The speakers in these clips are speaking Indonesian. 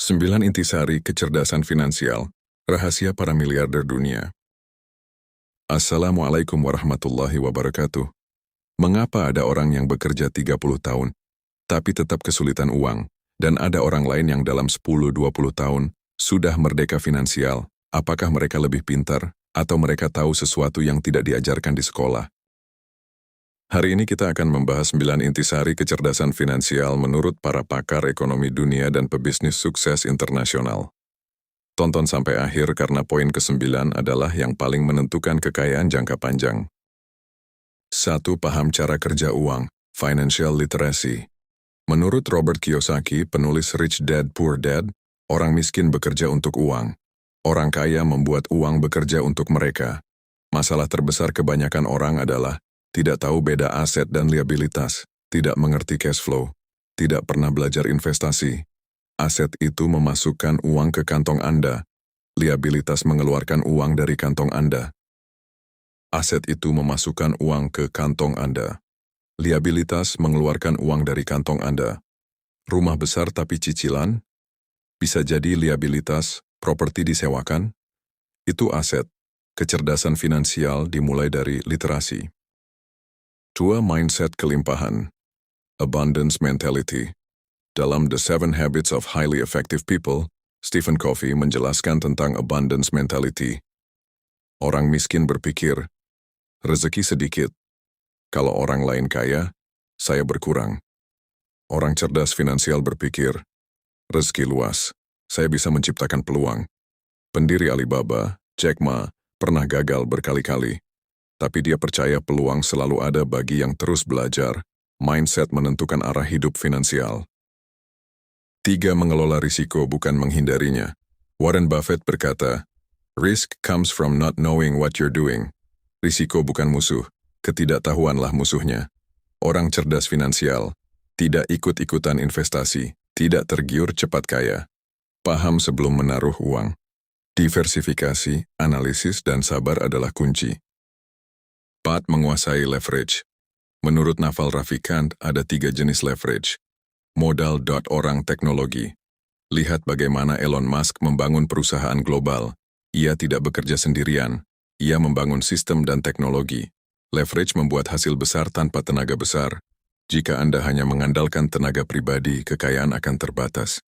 9 intisari kecerdasan finansial, rahasia para miliarder dunia. Assalamualaikum warahmatullahi wabarakatuh. Mengapa ada orang yang bekerja 30 tahun, tapi tetap kesulitan uang, dan ada orang lain yang dalam 10-20 tahun sudah merdeka finansial? Apakah mereka lebih pintar, atau mereka tahu sesuatu yang tidak diajarkan di sekolah? Hari ini kita akan membahas 9 intisari kecerdasan finansial menurut para pakar ekonomi dunia dan pebisnis sukses internasional. Tonton sampai akhir karena poin ke-9 adalah yang paling menentukan kekayaan jangka panjang. 1. Paham cara kerja uang, financial literacy. Menurut Robert Kiyosaki, penulis Rich Dad Poor Dad, orang miskin bekerja untuk uang. Orang kaya membuat uang bekerja untuk mereka. Masalah terbesar kebanyakan orang adalah tidak tahu beda aset dan liabilitas, tidak mengerti cash flow, tidak pernah belajar investasi. Aset itu memasukkan uang ke kantong Anda, liabilitas mengeluarkan uang dari kantong Anda. Aset itu memasukkan uang ke kantong Anda, liabilitas mengeluarkan uang dari kantong Anda. Rumah besar tapi cicilan, bisa jadi liabilitas, properti disewakan, itu aset. Kecerdasan finansial dimulai dari literasi. 2. Mindset kelimpahan, abundance mentality. Dalam The 7 Habits of Highly Effective People, Stephen Covey menjelaskan tentang abundance mentality. Orang miskin berpikir, rezeki sedikit. Kalau orang lain kaya, saya berkurang. Orang cerdas finansial berpikir, rezeki luas, saya bisa menciptakan peluang. Pendiri Alibaba, Jack Ma, pernah gagal berkali-kali. Tapi dia percaya peluang selalu ada bagi yang terus belajar. Mindset menentukan arah hidup finansial. 3. Mengelola risiko bukan menghindarinya. Warren Buffett berkata, "Risk comes from not knowing what you're doing." Risiko bukan musuh, ketidaktahuanlah musuhnya. Orang cerdas finansial tidak ikut-ikutan investasi, tidak tergiur cepat kaya. Paham sebelum menaruh uang. Diversifikasi, analisis, dan sabar adalah kunci. 4. Menguasai leverage. Menurut Naval Ravikant, ada 3 jenis leverage. Modal. Orang teknologi. Lihat bagaimana Elon Musk membangun perusahaan global. Ia tidak bekerja sendirian. Ia membangun sistem dan teknologi. Leverage membuat hasil besar tanpa tenaga besar. Jika Anda hanya mengandalkan tenaga pribadi, kekayaan akan terbatas.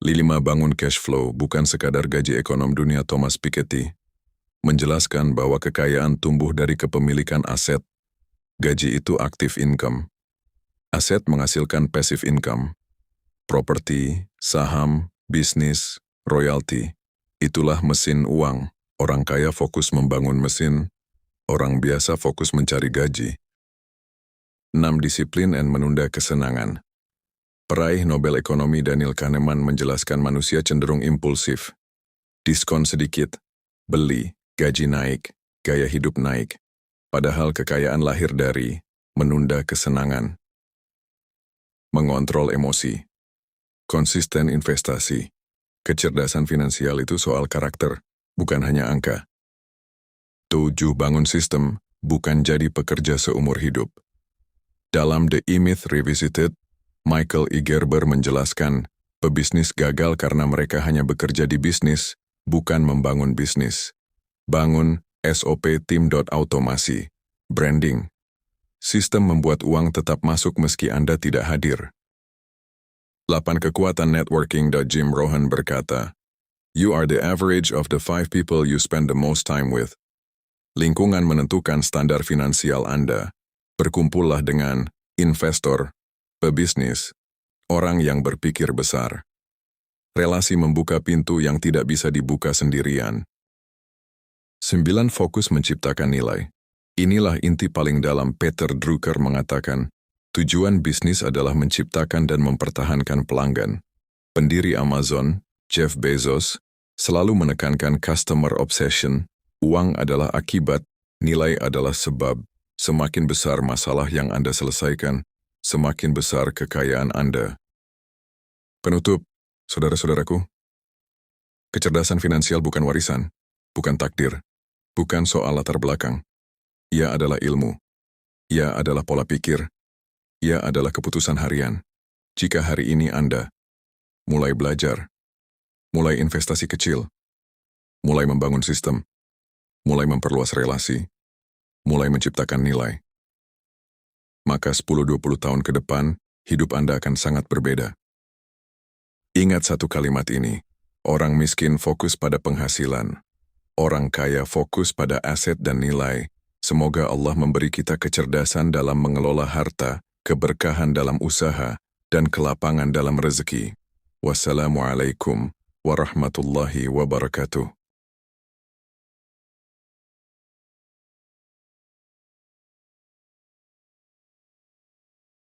5. Bangun cash flow, bukan sekadar gaji ekonom dunia Thomas Piketty menjelaskan bahwa kekayaan tumbuh dari kepemilikan aset. Gaji itu active income. Aset menghasilkan passive income. Properti, saham, bisnis, royalti. Itulah mesin uang. Orang kaya fokus membangun mesin, orang biasa fokus mencari gaji. 6. Disiplin dan menunda kesenangan. Peraih Nobel Ekonomi Daniel Kahneman menjelaskan manusia cenderung impulsif. Diskon sedikit, beli. Gaji naik, gaya hidup naik. Padahal kekayaan lahir dari menunda kesenangan. Mengontrol emosi. Konsisten investasi. Kecerdasan finansial itu soal karakter, bukan hanya angka. 7. Bangun sistem, bukan jadi pekerja seumur hidup. Dalam The E-Myth Revisited, Michael E. Gerber menjelaskan, pebisnis gagal karena mereka hanya bekerja di bisnis, bukan membangun bisnis. Bangun, SOP tim. Automasi, branding. Sistem membuat uang tetap masuk meski Anda tidak hadir. 8. Kekuatan networking. Jim Rohn berkata, "You are the average of the 5 people you spend the most time with." Lingkungan menentukan standar finansial Anda. Berkumpullah dengan investor, pebisnis, orang yang berpikir besar. Relasi membuka pintu yang tidak bisa dibuka sendirian. 9. Fokus menciptakan nilai. Inilah inti paling dalam. Peter Drucker mengatakan, tujuan bisnis adalah menciptakan dan mempertahankan pelanggan. Pendiri Amazon, Jeff Bezos, selalu menekankan customer obsession. Uang adalah akibat, nilai adalah sebab. Semakin besar masalah yang Anda selesaikan, semakin besar kekayaan Anda. Penutup, saudara-saudaraku. Kecerdasan finansial bukan warisan, bukan takdir, bukan soal latar belakang. Ia adalah ilmu. Ia adalah pola pikir. Ia adalah keputusan harian. Jika hari ini Anda mulai belajar, mulai investasi kecil, mulai membangun sistem, mulai memperluas relasi, mulai menciptakan nilai. Maka 10-20 tahun ke depan, hidup Anda akan sangat berbeda. Ingat satu kalimat ini, orang miskin fokus pada penghasilan, orang kaya fokus pada aset dan nilai. Semoga Allah memberi kita kecerdasan dalam mengelola harta, keberkahan dalam usaha, dan kelapangan dalam rezeki. Wassalamualaikum warahmatullahi wabarakatuh.